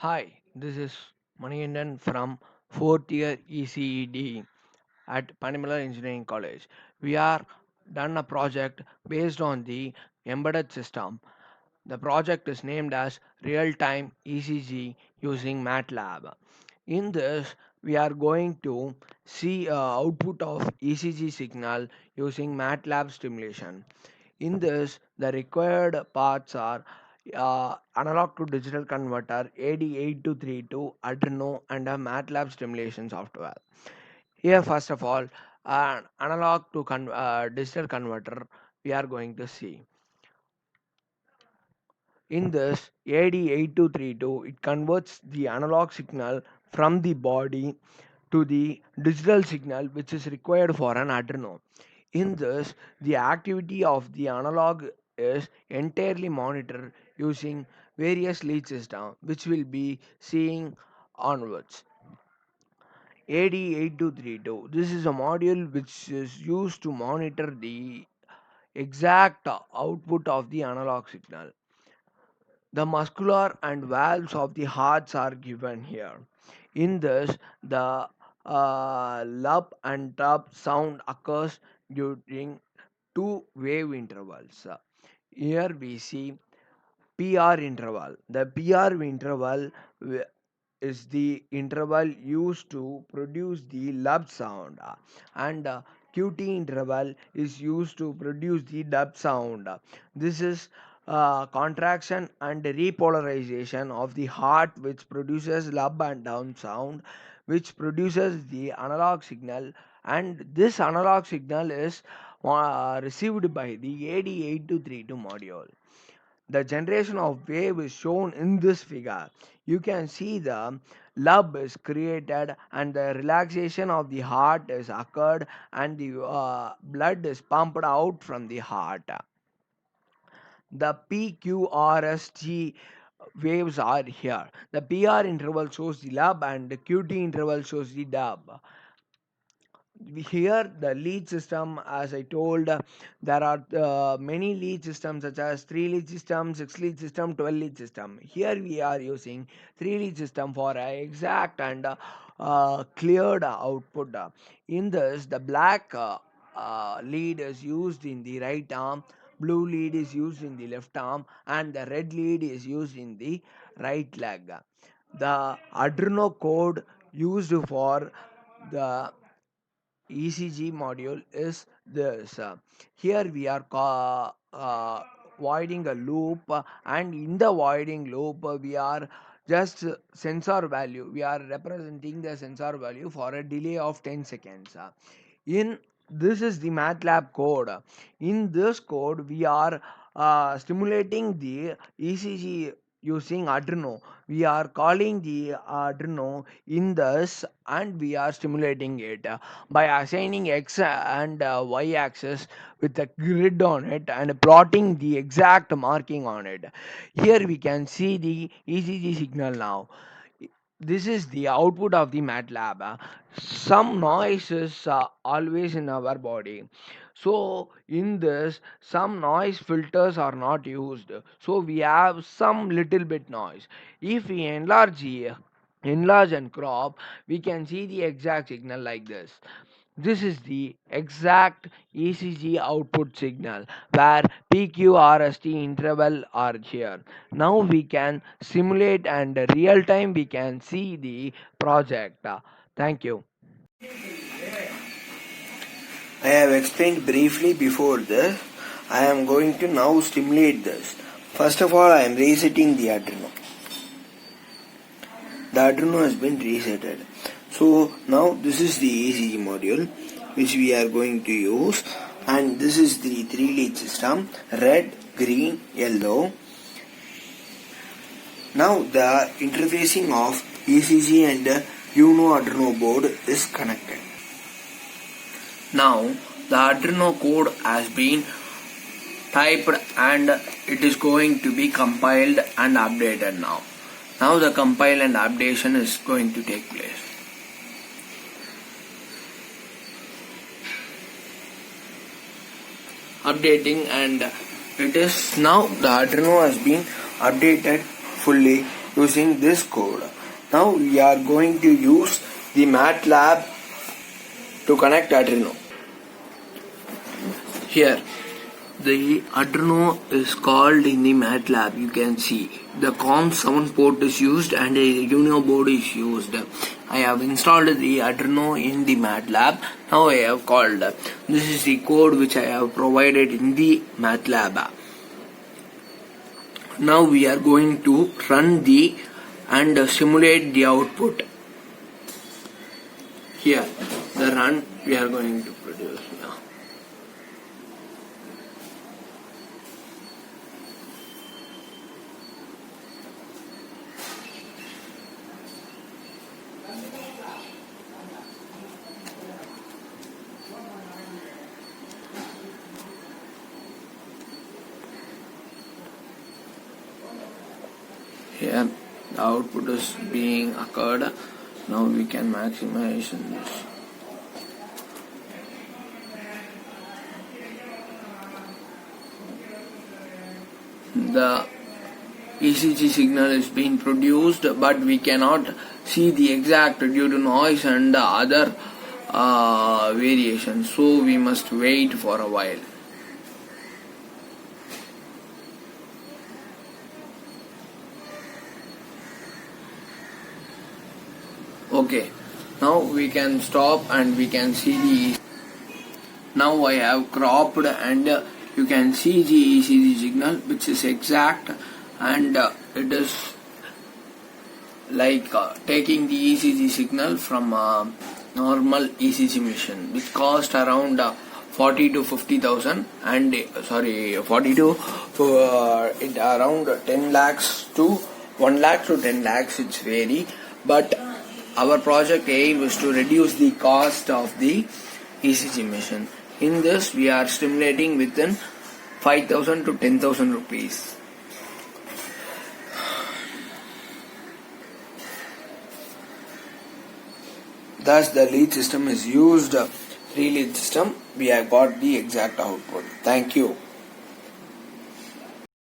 Hi, this is Maniandan from fourth year ECED at Panimala Engineering College. We are done a project based on the embedded system. The project is named as Real Time ECG using MATLAB. In this, we are going to see output of ECG signal using MATLAB stimulation. In this, the required parts are analog to digital converter AD8232 Arduino and a MATLAB stimulation software. Here, first of all, an analog to digital converter we are going to see. In this AD8232, it converts the analog signal from the body to the digital signal which is required for an Arduino. In this, the activity of the analog is entirely monitored using various lead systems which will be seeing onwards. AD8232. This is a module which is used to monitor the exact output of the analog signal. The muscular and valves of the hearts are given here. In this, the lub and tub sound occurs during two wave intervals. Here we see PR interval. The PR interval is the interval used to produce the lub sound, and QT interval is used to produce the dub sound. This is contraction and repolarization of the heart which produces lub and down sound, which produces the analog signal, and this analog signal is received by the AD8232 module. The generation of wave is shown in this figure. You can see the lub is created and the relaxation of the heart is occurred, and the blood is pumped out from the heart. The PQRST waves are here. The PR interval shows the lub and the QT interval shows the dub. Here the lead system, as I told, there are many lead systems such as 3 lead system, 6 lead system, 12 lead system. Here we are using 3 lead system for a exact and cleared output. In this, the black lead is used in the right arm, blue lead is used in the left arm, and the red lead is used in the right leg. The Arduino code used for the ECG module is this. Here we are voiding a loop, and in the voiding loop, we are just sensor value. We are representing the sensor value for a delay of 10 seconds. In this is the MATLAB code. In this code, we are stimulating the ECG using Arduino. We are calling the Arduino in this, and we are stimulating it by assigning x and y axis with a grid on it and plotting the exact marking on it. Here we can see the ECG signal now. This is the output of the MATLAB. Some noise is always in our body. So in this, some noise filters are not used. So we have some little bit noise. If we enlarge and crop, we can see the exact signal like this. This is the exact ECG output signal where PQRST interval are here. Now we can simulate and real time we can see the project. Thank you. I have explained briefly before this. I am going to now stimulate this. First of all, I am resetting the Arduino. The Arduino has been resetted. So now this is the ECG module which we are going to use, and this is the 3 lead system: red, green, yellow. Now the interfacing of ECG and UNO Arduino board is connected. Now the Arduino code has been typed and it is going to be compiled and updated now. Now the compile and updation is going to take place. Updating, and it is now the Arduino has been updated fully, using this code. Now we are going to use the MATLAB to connect Arduino. Here, the Arduino is called in the MATLAB. You can see the COM7 port is used and a Uno board is used. I have installed the Arduino in the MATLAB. Now I have called. This is the code which I have provided in the MATLAB. Now we are going to run and simulate the output. Here, the run we are going to produce now. Here the output is being occurred. Now we can maximize this. The ECG signal is being produced, but we cannot see the exact due to noise and other variations. So we must wait for a while. Okay, now we can stop and we can see the. Now I have cropped and you can see the ECG signal which is exact, and it is like taking the ECG signal from a normal ECG machine which cost around 40 to 50,000 and 40 to around 10 lakhs to 1 lakh to 10 lakhs, it's vary, but our project aim is to reduce the cost of the ECG machine. In this, we are stimulating within 5,000 to 10,000 rupees. Thus, the lead system is used. 3 lead system. We have got the exact output. Thank you.